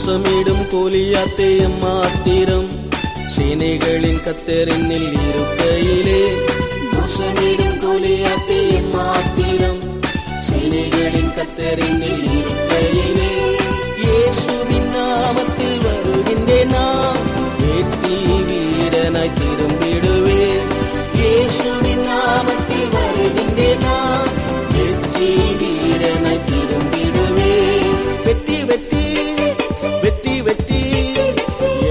கோஷமிடும் கோலியாத்தே எம்மாத்திரம் சேனைகளின் கர்த்தரினில் இருக்கையிலே. கோஷமிடும் கோலியாத்தே எம்மாத்திரம் சேனைகளின் கர்த்தரினில் இருக்கையிலே. இயேசுவின் நாமத்தில் வருகின்றேன் நான், வெற்றி வீரனாய் திரும்பிடுவேன். இயேசுவின் நாமத்தில் வருகின்றேன் நான், வெற்றி வீரனாய் திரும்பிடுவேன். வெற்றி வெற்றி வெற்றி வெற்றி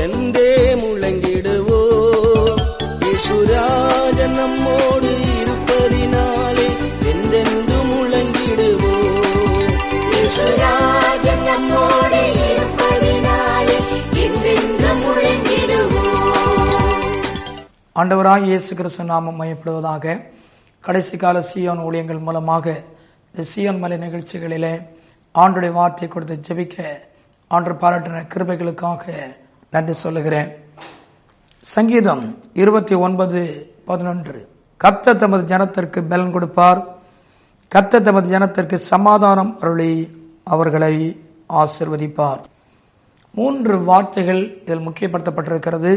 என்றே முழங்கிடுவோ. இயேசுராஜன் நம்மோடு இருப்பதினாலே என்றென்று முழங்கிடுவோ. இயேசுராஜன் நம்மோடு இருப்பதினாலே என்றென்று முழங்கிடுவோ. ஆண்டவராய் இயேசு கிறிஸ்து நாமம் மையப்படுவதாக. கடைசி கால சீயோன் ஊழியங்கள் மூலமாக இந்த சீயோன் மலை நிகழ்ச்சிகளிலே ஆண்டுடைய வார்த்தை கொடுத்து ஜெபிக்க ஆண்டு பாராட்டின கிருபைகளுக்காக நன்றி சொல்லுகிறேன். சங்கீதம் 29:11. கர்த்தர் தமது ஜனத்திற்கு பலன் கொடுப்பார், கர்த்தர் தமது ஜனத்திற்கு சமாதானம் அருளி அவர்களை ஆசீர்வதிப்பார். 3 வார்த்தைகள் இதில் முக்கியப்படுத்தப்பட்டிருக்கிறது.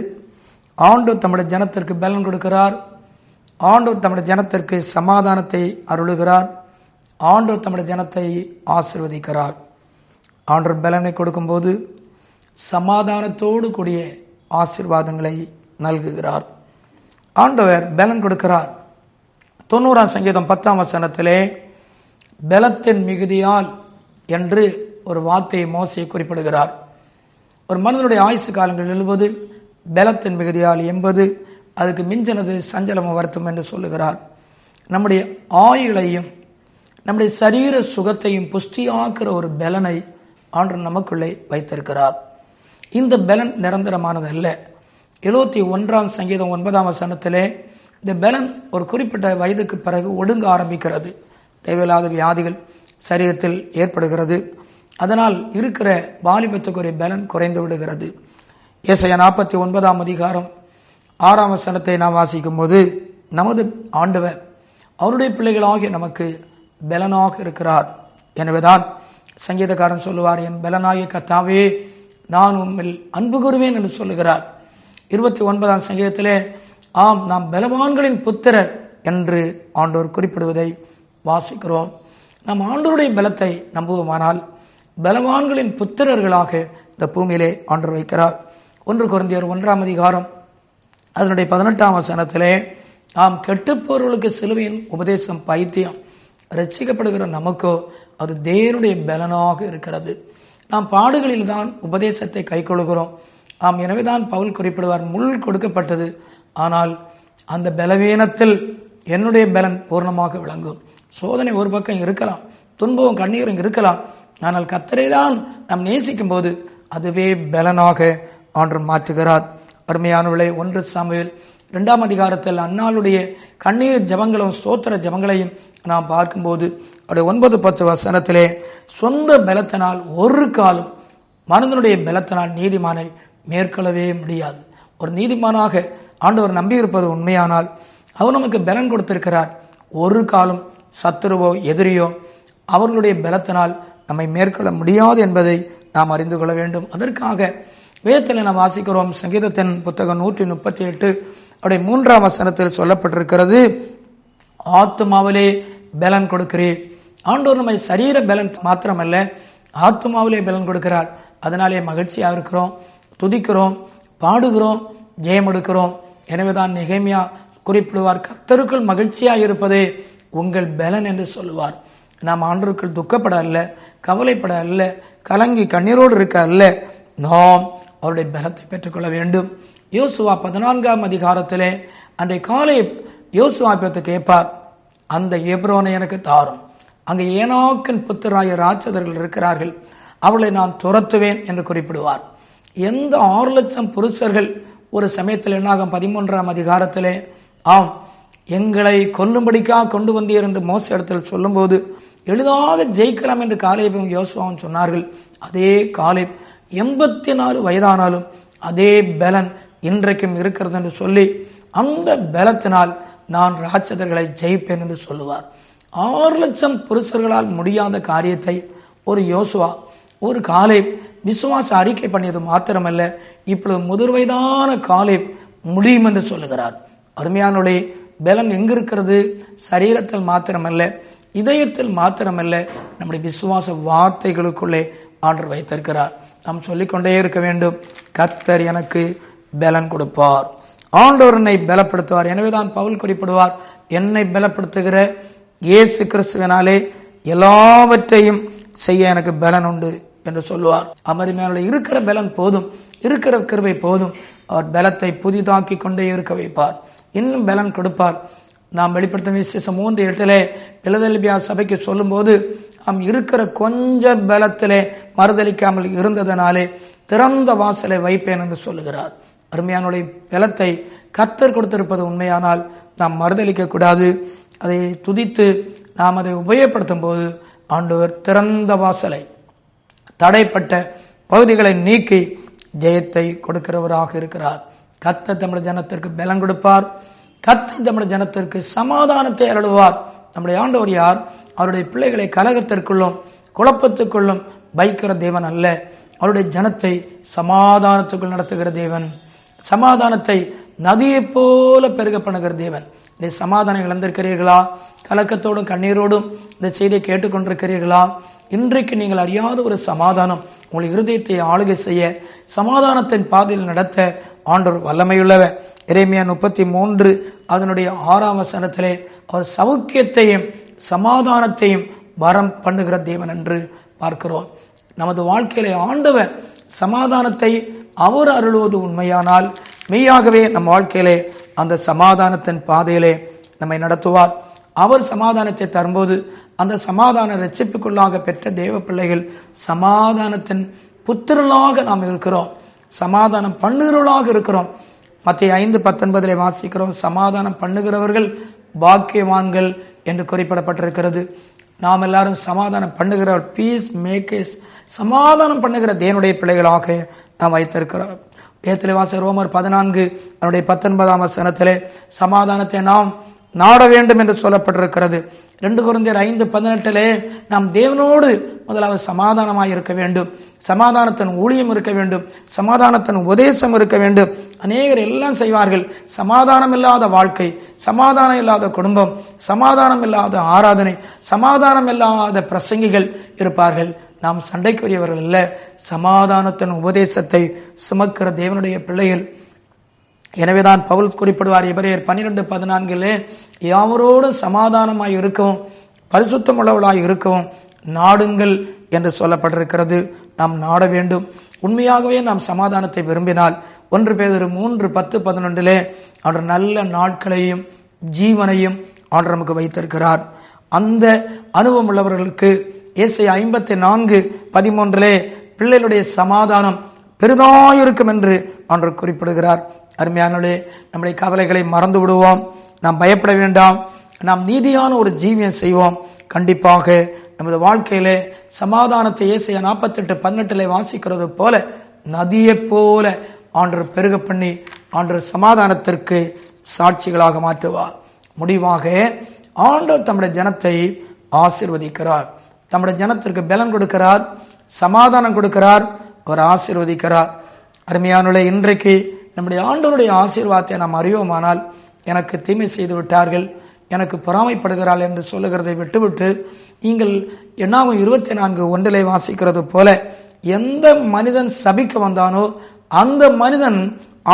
ஆண்டவர் தம்முடைய ஜனத்திற்கு பலன் கொடுக்கிறார், ஆண்டவர் தம்முடைய ஜனத்திற்கு சமாதானத்தை அருளுகிறார், ஆண்டவர் தம்முடைய ஜனத்தை ஆசீர்வதிக்கிறார். ஆண்டவர் பலனை கொடுக்கும்போது சமாதானத்தோடு கூடிய ஆசீர்வாதங்களை நல்குகிறார். ஆண்டவர் பலன் கொடுக்கிறார். 90ஆம் சங்கீதம் 10ஆம் வசனத்திலே பலத்தின் மிகுதியால் என்று ஒரு வார்த்தையை மோசே குறிப்பிடுகிறார். ஒரு மனிதனுடைய ஆயுசு காலங்கள் 70, பலத்தின் மிகுதியால் 80, அதுக்கு மிஞ்சினது சஞ்சலமும் வருத்தம் என்று சொல்லுகிறார். நம்முடைய ஆயுளையும் நம்முடைய சரீர சுகத்தையும் புஷ்டியாக்குற ஒரு பலனை ஆண்டவர் நமக்குள்ளே வைத்திருக்கிறார். இந்த பலன் நிரந்தரமானது அல்ல. 71ஆம் சங்கீதம் 9ஆம் வசனத்திலே இந்த பலன் ஒரு குறிப்பிட்ட வயதுக்கு பிறகு ஒடுங்க ஆரம்பிக்கிறது. தேவையில்லாத வியாதிகள் சரீரத்தில் ஏற்படுகிறது. அதனால் இருக்கிற வாலிபத்துக்குரிய பலன் குறைந்து விடுகிறது. ஏசாயா 49ஆம் அதிகாரம் 6ஆம் வசனத்தை நாம் வாசிக்கும் போது நமது ஆண்டவர் அவருடைய பிள்ளைகளாகிய நமக்கு பலனாக இருக்கிறார். எனவேதான் சங்கீதக்காரன் சொல்லுவார், என் பலனாகிய கர்த்தாவே நான் உம்மில் அன்பு கூறுவேன் என்று சொல்லுகிறார். 29ஆம் சங்கீதத்திலே ஆம் நாம் பலவான்களின் புத்திரர் என்று ஆண்டவர் குறிப்பிடுவதை வாசிக்கிறோம். நாம் ஆண்டவருடைய பலத்தை நம்புவோமானால் பலவான்களின் புத்திரர்களாக இந்த பூமியிலே ஆண்டவர் வைக்கிறார். 1 கொரிந்தியர் 1ஆம் அதிகாரம் அதனுடைய 18ஆம் வசனத்திலே ஆம் கெட்டுப்போர்களுக்கு சிலுவையின் உபதேசம் பைத்தியம், ரட்சிக்கப்படுகிற நமக்கோ அது தேவனுடைய பலனாக இருக்கிறது. நாம் பாடுகளில் தான் உபதேசத்தை கைக்கொள்கிறோம். ஆம், எனவேதான் பவுல் குறிப்பிடுவார், முள் கொடுக்கப்பட்டது, ஆனால் அந்த பலவீனத்தில் என்னுடைய பலன் பூர்ணமாக விளங்கும். சோதனை ஒரு பக்கம் இருக்கலாம், துன்பம் கண்ணீரும் இருக்கலாம், ஆனால் கர்த்தரை தான் நாம் நேசிக்கும் போது அதுவே பலனாக ஆண்டவர் மாற்றுகிறார். அருமையானவர்களே, 1 சாமுவேல் 2ஆம் அதிகாரத்தில் அன்னாளுடைய கண்ணீர் ஜபங்களும் ஸ்தோத்திர ஜபங்களையும் நாம் பார்க்கும்போது அவருடைய 9-10 வசனத்திலே சொந்த பலத்தினால் ஒரு காலம் மனிதனுடைய பலத்தினால் நீதிமானை மேற்கொள்ளவே முடியாது. ஒரு நீதிமானாக ஆண்டவர் நம்பியிருப்பது உண்மையானால் அவர் நமக்கு பலன் கொடுத்திருக்கிறார். ஒரு காலம் சத்துருவோ எதிரியோ அவர்களுடைய பலத்தினால் நம்மை மேற்கொள்ள முடியாது என்பதை நாம் அறிந்து கொள்ள வேண்டும். அதற்காக வேதத்தில் நாம் வாசிக்கிறோம். சங்கீதத்தின் புத்தகம் 138 அவருடைய 3ஆம் வசனத்தில் சொல்லப்பட்டிருக்கிறது, ஆத்துமாவிலே பலன் கொடுக்கிறேன். ஆண்டவர் நம்மை சரீர பலன் மாத்திரமல்ல ஆத்துமாவிலே பலன் கொடுக்கிறார். அதனாலே மகிழ்ச்சியாக இருக்கிறோம், துதிக்கிறோம், பாடுகிறோம், ஜெயம் எடுக்கிறோம். எனவேதான் நெகேமியா குறிப்பிடுவார், கர்த்தருக்குள் மகிழ்ச்சியாக இருப்பதே உங்கள் பலன் என்று சொல்லுவார். நாம் ஆண்டவருக்குள் துக்கப்பட அல்ல, கவலைப்பட அல்ல, கலங்கி கண்ணீரோடு இருக்க அல்ல, நாம் அவருடைய பலத்தை பெற்றுக்கொள்ள வேண்டும். யோசுவா 14ஆம் அதிகாரத்திலே அன்றைய காலை யோசுவா கேட்பார், அந்த எப்ரோனை எனக்கு தாரும், அங்கே ஏனாக்கின் புத்திராய ராட்சதர்கள் இருக்கிறார்கள், அவளை நான் துரத்துவேன் என்று குறிப்பிடுவார். எந்த 6 லட்சம் புருஷர்கள் ஒரு சமயத்தில் என்னாகும் 13ஆம் அதிகாரத்திலே ஆம் எங்களை கொல்லும்படிக்காக கொண்டு வந்தீர் என்று மோச இடத்தில் சொல்லும்போது எளிதாக ஜெயிக்கலாம் என்று காலேபும் யோசுவாவும் சொன்னார்கள். அதே காலேப் 84 வயதானாலும் அதே பலன் இன்றைக்கும் இருக்கிறது என்று சொல்லி அந்த பலத்தினால் நான் ராட்சதர்களை ஜெயிப்பேன் என்று சொல்லுவார். 6 லட்சம் புருஷர்களால் முடியாத காரியத்தை ஒரு யோசுவா, ஒரு காலேப் விசுவாச அறிக்கை பண்ணியது மாத்திரமல்ல, இப்பொழுது முதிர்வயதான காலேப் முடியும் என்று சொல்லுகிறார். அருமையானவர்களே, பலன் எங்க இருக்கிறது? சரீரத்தில் மாத்திரமல்ல, இதயத்தில் மாத்திரமல்ல, நம்முடைய விசுவாச வார்த்தைகளுக்குள்ளே ஆண்டவர் வைத்திருக்கிறார். நாம் சொல்லிக்கொண்டே இருக்க வேண்டும், கர்த்தர் எனக்கு பலன் கொடுப்பார், ஆண்டவர் என்னை பலப்படுத்துவார். எனவேதான் பவுல் குறிப்பிடுவார், என்னை பலப்படுத்துகிற இயேசு கிறிஸ்துவினாலே எல்லாவற்றையும் செய்ய எனக்கு பலன் உண்டு என்று சொல்லுவார். அமரிமையானவர்களே, இருக்கிற பலன் போதும், இருக்கிற கிருபை போதும். அவர் பலத்தை புதிதாக்கி கொண்டே இருக்க வைப்பார், இன்னும் பலன் கொடுப்பார். நாம் வெளிப்படுத்தும் விசேஷம் 3:8 பிலதெல்பியா சபைக்கு சொல்லும் போது, நாம் இருக்கிற கொஞ்ச பலத்திலே மறுதளிக்காமல் இருந்ததனாலே திறந்த வாசலை வைப்பேன் என்று சொல்லுகிறார். அருமையானுடைய பலத்தை கர்த்தர் கொடுத்திருப்பது உண்மையானால் நாம் மறுதளிக்க கூடாது. அதை துதித்து நாம் அதை உபயோகப்படுத்தும் போது ஆண்டவர் திறந்த வாசலை, தடைப்பட்ட பகுதிகளை நீக்கி ஜெயத்தை கொடுக்கிறவராக இருக்கிறார். கர்த்தர் தம்முடைய ஜனத்திற்கு பலன் கொடுப்பார். கர்த்தர் தம்முடைய ஜனத்திற்கு சமாதானத்தை அருளுவார். நம்முடைய ஆண்டவர் யார்? அவருடைய பிள்ளைகளை கலகத்திற்குள்ளும் குழப்பத்துக்குள்ளும் வைக்கிற தேவன் அல்ல. அவருடைய ஜனத்தை சமாதானத்துக்குள் நடத்துகிற தேவன், சமாதானத்தை நதியை போல பெருக பண்ணுகிற தேவன். இந்த சமாதானம் இழந்திருக்கிறீர்களா? கலக்கத்தோடும் கண்ணீரோடும் இந்த செய்தியை கேட்டுக்கொண்டிருக்கிறீர்களா? இன்றைக்கு நீங்கள் அறியாத ஒரு சமாதானம் உங்கள் இருதயத்தை ஆளுகை செய்ய, சமாதானத்தின் பாதையில் நடத்த ஆண்டவர் வல்லமையுள்ளவர். எரேமியா 33 அதனுடைய 6ஆம் வசனத்திலே அவர் சௌக்கியத்தையும் சமாதானத்தையும் வரம் பண்ணுகிற தேவன் என்று பார்க்கிறோம். நமது வாழ்க்கையிலே ஆண்டவர் சமாதானத்தை அவர் அருளுவது உண்மையானால் மெய்யாகவே நம் வாழ்க்கையிலே அந்த சமாதானத்தின் பாதையிலே நம்மை நடத்துவார். அவர் சமாதானத்தை தரும்போது அந்த சமாதான ரட்சிப்புக்குள்ளாக பெற்ற தேவ பிள்ளைகள் சமாதானத்தின் புத்திரலாக நாம் இருக்கிறோம், சமாதானம் பண்ணுகிறவர்களாக இருக்கிறோம். மத்தேயு 5:19 வாசிக்கிறோம், சமாதானம் பண்ணுகிறவர்கள் பாக்கியவான்கள் என்று குறிப்பிடப்பட்டிருக்கிறது. நாம் எல்லாரும் சமாதானம் பண்ணுகிறவர், பீஸ் மேக்கர்ஸ், சமாதானம் பண்ணுகிற தேவனுடைய பிள்ளைகளாக நாம் வைத்திருக்கிறோம். வேதத்திலே வாச ரோமர் 14 அதனுடைய 19ஆம் வசனத்திலே சமாதானத்தை நாம் நாட வேண்டும் என்று சொல்லப்பட்டிருக்கிறது. 2 கொரிந்தியர் 5:18 நாம் தேவனோடு முதலாவது சமாதானமாய் இருக்க வேண்டும், சமாதானத்தின் ஊழியம் இருக்க வேண்டும், சமாதானத்தின் உபதேசம் இருக்க வேண்டும். அநேகர் எல்லாம் செய்வார்கள், சமாதானம் இல்லாத வாழ்க்கை, சமாதானம் இல்லாத குடும்பம், சமாதானம் இல்லாத ஆராதனை, சமாதானம் இல்லாத பிரசங்கிகள் இருப்பார்கள். நாம் சண்டைக்குரியவர்கள் அல்ல, சமாதானத்தின் உபதேசத்தை சுமக்கிற தேவனுடைய பிள்ளைகள். எனவேதான் பவுல் குறிப்பிடுவார் எபிரேயர் 12:14 யாவரோடு சமாதானமாய் இருக்கவும் பரிசுத்தம் உள்ளவளாய் இருக்கவும் நாடுங்கள் என்று சொல்லப்பட்டிருக்கிறது. நாம் நாட வேண்டும். உண்மையாகவே நாம் சமாதானத்தை விரும்பினால் 1 பேதுரு 3:10-11 அவர் நல்ல நாட்களையும் ஜீவனையும் ஆண்டவர் நமக்கு வைத்திருக்கிறார். அந்த அனுபவம் உள்ளவர்களுக்கு ஏசாயா 54:13 பிள்ளைகளுடைய சமாதானம் பெரிதாயிருக்கும் என்று ஆண்டவர் குறிப்பிடுகிறார். அருமையானவர்களே, நம்முடைய கவலைகளை மறந்து விடுவோம், நாம் பயப்பட வேண்டாம், நாம் நீதியான ஒரு ஜீவியம் செய்வோம். கண்டிப்பாக நமது வாழ்க்கையிலே சமாதானத்தை ஏசாயா 48:18 வாசிக்கிறது போல நதியை போல ஆண்டவர் பெருக பண்ணி ஆண்டவர் சமாதானத்திற்கு சாட்சிகளாக மாற்றுவார். முடிவாக ஆண்டவர் தம்முடைய ஜனத்தை ஆசீர்வதிக்கிறார், தம்முடைய ஜனத்திற்கு பலன் கொடுக்கிறார், சமாதானம் கொடுக்கிறார், அவர் ஆசீர்வதிக்கிறார். அருமையானவர்களே, இன்றைக்கு நம்முடைய ஆண்டவருடைய ஆசீர்வாதத்தை நாம் அறிவோமானால், எனக்கு தீமை செய்து விட்டார்கள், எனக்கு பொறாமைப்படுகிறாள் என்று சொல்லுகிறதை விட்டுவிட்டு நீங்கள் என்னாகும் 24:1 வாசிக்கிறது போல எந்த மனிதன் சபிக்க வந்தானோ அந்த மனிதன்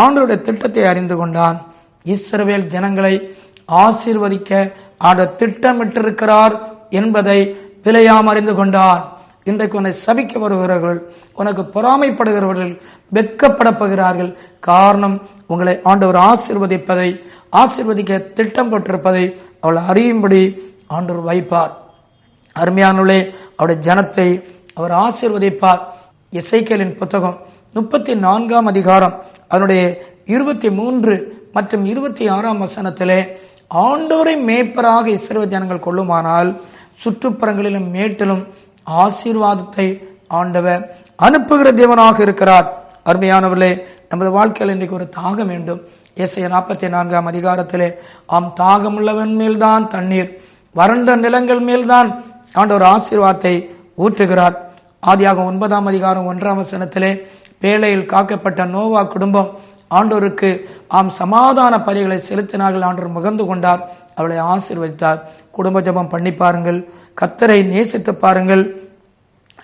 ஆண்டவருடைய திட்டத்தை அறிந்து கொண்டான். இஸ்ரவேல் ஜனங்களை ஆசீர்வதிக்க ஆண்டவர் திட்டமிட்டிருக்கிறார் என்பதை பிழையாம் அறிந்து கொண்டான். இன்றைக்கு உன்னை சபிக்க வருகிறவர்கள், உனக்கு பொறாமைப்படுகிறவர்கள் வெட்கப்படப்போகிறார்கள். காரணம், உங்களை ஆண்டவர் ஆசீர்வதிக்க திட்டம் போட்டிருப்பதை அவள் அறியும்படி ஆண்டவர் வைப்பார். அருமையானவர்களே, அவருடைய ஜனத்தை அவர் ஆசீர்வதிப்பார். எசேக்கியேலின் புத்தகம் 34ஆம் அதிகாரம் அதனுடைய 23 மற்றும் 26ஆம் வசனத்திலே ஆண்டவரை மேய்ப்பராக இஸ்ரவேல் ஜனங்கள் கொள்ளுமானால் சுற்றுப்புறங்களிலும் மேட்டிலும் ஆசீர்வாதத்தை ஆண்டவர் அனுப்புகிற தேவனாக இருக்கிறார். அருமையானவர்களே, நமது வாழ்க்கையில் இன்றைக்கு ஒரு தாகம் வேண்டும். ஏசாயா 44ஆம் அதிகாரத்திலே தாகமுள்ளவன் மேல்தான் தண்ணீர், வறண்ட நிலங்கள் மேல்தான் ஆண்டவர் ஆசீர்வாதத்தை ஊற்றுகிறார். ஆதியாகமம் 9ஆம் அதிகாரம் 1ஆம் வசனத்திலே பேழையில் காக்கப்பட்ட நோவா குடும்பம் ஆண்டவருக்கு சமாதான பலிகளை செலுத்தினார்கள். ஆண்டவர் முகந்து கொண்டார், அவளை ஆசீர்வதித்தார். குடும்ப ஜெபம் பண்ணி பாருங்கள், கர்த்தரை நேசித்து பாருங்கள்.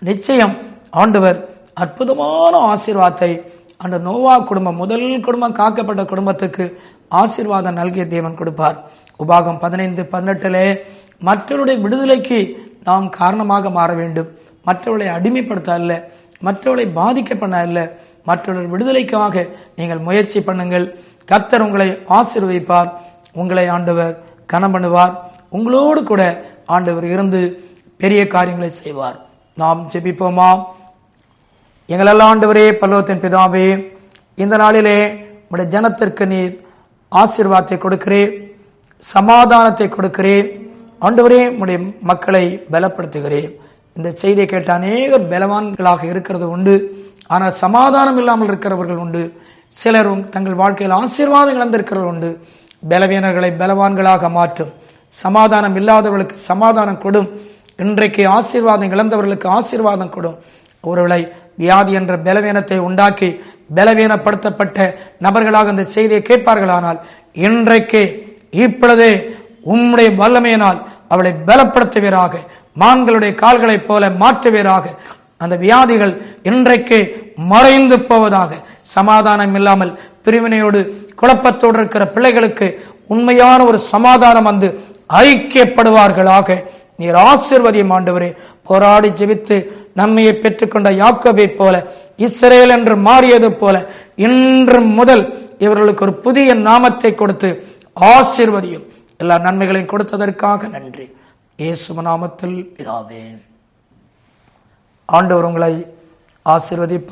நிச்சயம் ஆண்டவர் அற்புதமான ஆசீர்வாதத்தை அந்த நோவா குடும்பம், முதல் குடும்பம், காக்கப்பட்ட குடும்பத்துக்கு ஆசீர்வாதம் நல்கிய தேவன் கொடுப்பார். உபாகம் 15:18 மற்றவருடைய விடுதலைக்கு நாம் காரணமாக மாற வேண்டும். மற்றவர்களை அடிமைப்படுத்த அல்ல, மற்றவர்களை பாதிக்க பண்ண அல்ல, மற்றவர்கள் விடுதலைக்காக நீங்கள் முயற்சி பண்ணுங்கள். கர்த்தர் உங்களை ஆசீர்வதிப்பார், உங்களை ஆண்டவர் கனம் பண்ணுவார். உங்களோடு கூட ஆண்டவர் இருந்து பெரிய காரியங்களை செய்வார். நாம் ஜெபிப்போமா? எங்களெல்லாம் ஆண்டவரே, பரலோகத்தின் பிதாவே, இந்த நாளிலே உடைய ஜனத்திற்கு நீர் ஆசீர்வாதத்தை கொடுக்கிறேன், சமாதானத்தை கொடுக்கிறேன். ஆண்டவரே, உடைய மக்களை பலப்படுத்துகிறேன். இந்த செய்தியை கேட்ட அநேகர் பலவான்களாக இருக்கிறது உண்டு, ஆனால் சமாதானம் இல்லாமல் இருக்கிறவர்கள் உண்டு. சிலரும் தங்கள் வாழ்க்கையில் ஆசீர்வாதம் இழந்திருக்கிறவர்கள் உண்டு. பலவீனர்களை பலவான்களாக மாற்றும். சமாதானம் இல்லாதவர்களுக்கு சமாதானம் கொடும். இன்றைக்கு ஆசீர்வாதம் இழந்தவர்களுக்கு ஆசீர்வாதம் கொடும். ஒருவேளை வியாதி என்ற பலவீனத்தை உண்டாக்கி பலவீனப்படுத்தப்பட்ட நபர்களாக இந்த செய்தியை கேட்பார்களானால், இன்றைக்கு இப்பொழுதே உம்முடைய வல்லமையினால் அவளை பலப்படுத்துவீராக, மான்களுடைய கால்களைப் போல மாற்றுவீராக. அந்த வியாதிகள் இன்றைக்கு மறைந்து போவதாக. சமாதானம் இல்லாமல் பிரிவினையோடு குழப்பத்தோடு இருக்கிற பிள்ளைகளுக்கு உண்மையான ஒரு சமாதானம் வந்து ஐக்கியப்படுவார்களாக. நீர் ஆசீர்வதியும் ஆண்டவரே. போராடி ஜெபித்து நன்மையை பெற்றுக்கொண்ட யாக்கோபை போல, இஸ்ரவேல் என்று மாறியது போல, இன்று முதல் இவர்களுக்கு ஒரு புதிய நாமத்தை கொடுத்து ஆசீர்வதியும். எல்லா நன்மைகளையும் கொடுத்ததற்காக நன்றி. இயேசு நாமத்தில் பிதாவே. ஆண்டவர் உங்களை ஆசீர்வதிப்பார்.